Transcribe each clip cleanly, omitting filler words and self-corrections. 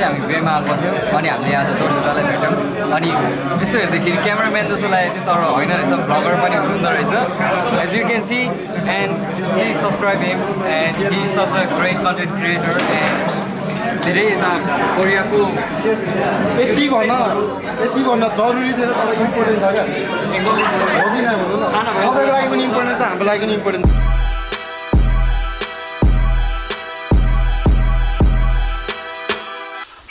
चाहिँ हामी बेमा आएको थियौँ अनि हामीले आज दोर्जुदालाई भेट्यौँ अनि यसो हेर्दाखेरि क्यामेराम्यान जस्तो लागेको थियो तर होइन रहेछ भ्लगर पनि हुनुहुँदो रहेछ as you can see and please subscribe him and he is such a great content creator and धेरै यता कोरियाको यति भन्न जरुरी थिएन तर इम्पोर्टेन्ट छ क्या तपाईँको लागि पनि इम्पोर्टेन्ट छ हाम्रो लागि पनि इम्पोर्टेन्ट छ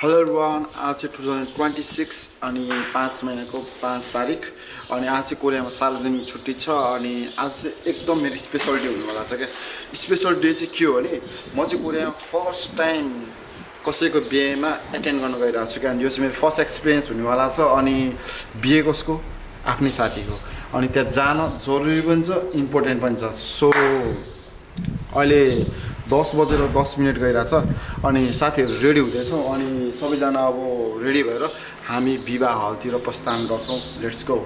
हेलो एभ्रिवान आज चाहिँ 2026 अनि 5 महिनाको 5 तारिक अनि आज चाहिँ कोरियामा सार्वजनिक छुट्टी छ अनि आज चाहिँ एकदम मेरो स्पेसल डे हुनेवाला छ क्या स्पेसल डे चाहिँ के हो भने म चाहिँ कोरियामा फर्स्ट टाइम कसैको बिहेमा एटेन्ड गर्न गइरहेको छु क्या यो चाहिँ मेरो फर्स्ट एक्सपिरियन्स हुनेवाला छ अनि बिहे कसको आफ्नै साथीको अनि त्यहाँ जान जरुरी पनि छ इम्पोर्टेन्ट पनि छ सो अहिले 10:10 गइरहेछ अनि साथीहरू रेडी हुँदैछौँ अनि सबैजना अब रेडी भएर हामी विवाह हलतिर प्रस्थान गर्छौँ लेट्स गो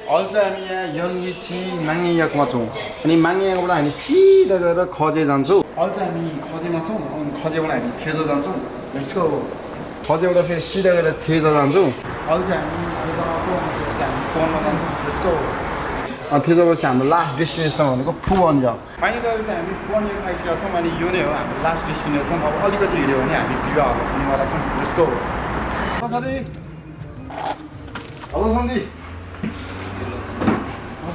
अहिले चाहिँ हामी यहाँ यङ्गिची माङ्गेयाकमा छौँ अनि माङ्गेयाकबाट हामी सिधा गएर खजे जान्छौँ अहिले चाहिँ हामी खजेमा छौँ अनि खजेबाट हामी थेजा जान्छौँ लेट्सको खजेबाट फेरि सिधा गएर थेजा जान्छौँ अहिले चाहिँ हामी थेजामा जान्छौँ लेट्सको अनि थेजापछि हाम्रो लास्ट डेस्टिनेसन भनेको फुवनजा फाइनली अहिले चाहिँ हामी फुवनजामा आइसकेका छौँ अनि यो नै हो हाम्रो लास्ट डेस्टिनेसन अब अलिकति हिँड्यो भने हामी विवाह हुनेवाला छौँ लेट्सको हेलो सन्दी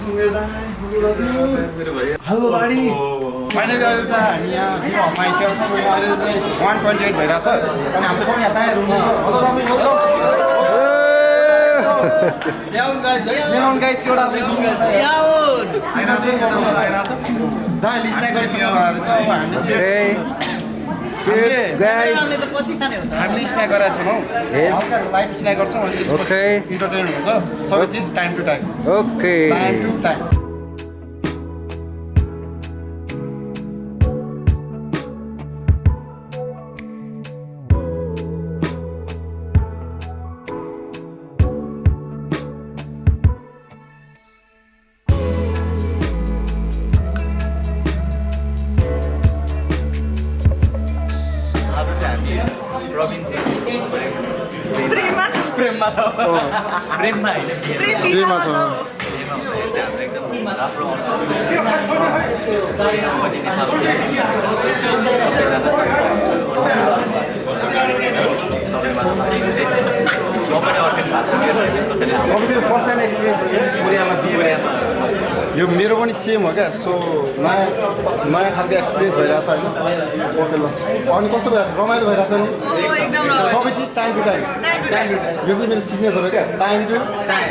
हेलो बाडी फाइनली अहिले चाहिँ हामी यहाँ विवाहमा आइसकेका छौँ अहिले चाहिँ 1.8 भइरहेको छ अनि हाम्रो सबै यहाँ तयार हुनुहुन्छ ल्याउन गाइज एउटा लिस्ट हामीले स्न्याक गरेका छौँ लाइट स्न्याक गर्छौँ अनि त्यसपछि इन्टरटेन हुन्छ सबै चिज time to time okay time to time प्रेममा छ प्रेममा छ यो मेरो पनि सेम हो क्या सो नयाँ खालको एक्सपिरियन्स भइरहेको छ होइन अनि कस्तो भइरहेको छ रमाइलो भइरहेको छ नि सबै चिज टाइम टु टाइम यो चाहिँ मेरो सिग्नेचर हो क्या टाइम टु टाइम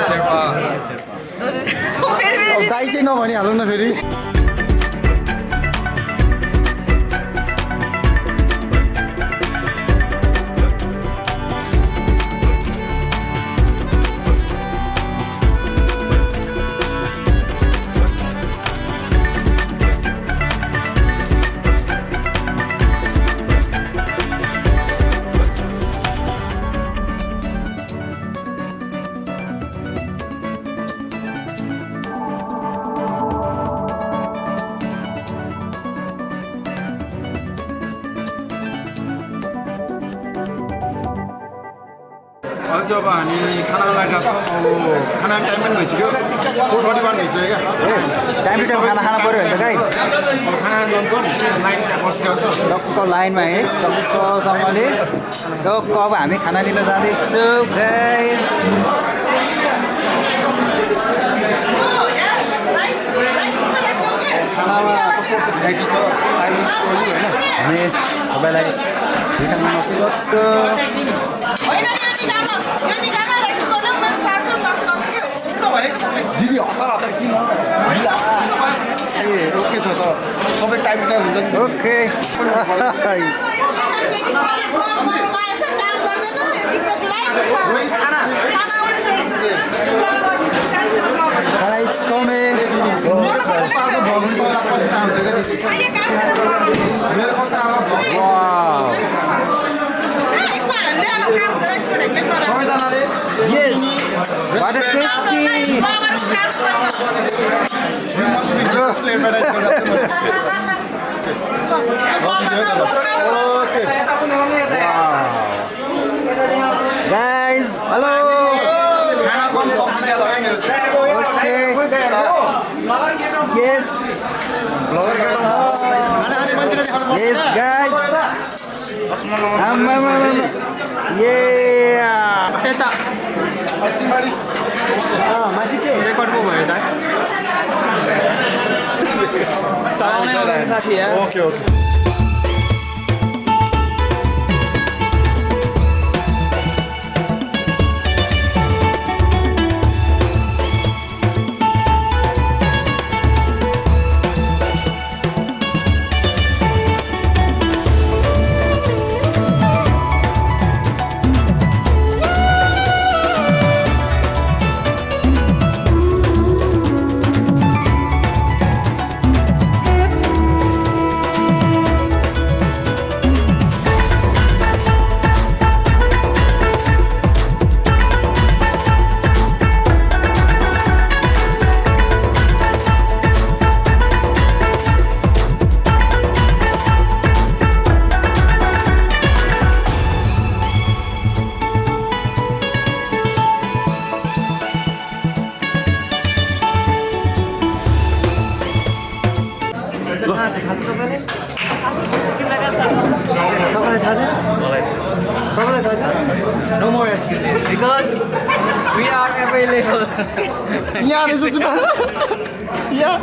शेर्पा दाइ चाहिँ नभनिहालौँ न फेरि आज अब हामी खाना लागेको छौँ अब खाना टाइम पनि भइसक्यो 4:41 भइसक्यो क्या टाइम टु टाइम खाना खाना पऱ्यो भने त गाइस अब खाना जान्छौँ लाइन त्यहाँ बसिरहेको छ टक्क लाइनमा हिँडेँ छसँगले टक्क अब हामी खाना लिन जाँदैछौँ गाइस खानामा कस्तो भेराइटी छ टाइमिङ स्टोरी होइन हामी तपाईँलाई देखाउन सक्छौँ दिदी हतार हतार किन ए ओके छ त सबै टाइम टाइम हुन्छ नि ओके खाना इज कमिङ मेरो कस्तो सबैजनाले यस what a tasty You must be just advertise guys hello खाना कम सब्जी ज्यादा है मेरो ओके यस खाना खाने मान्छेले देखाउनु यस गाइस ये सिंहमारी मासी के रेकर्ड पो भयो त चलाउने साथी यार okay okay No more excuses because we are available. यहाँ रहेछ जुत्ता यहाँ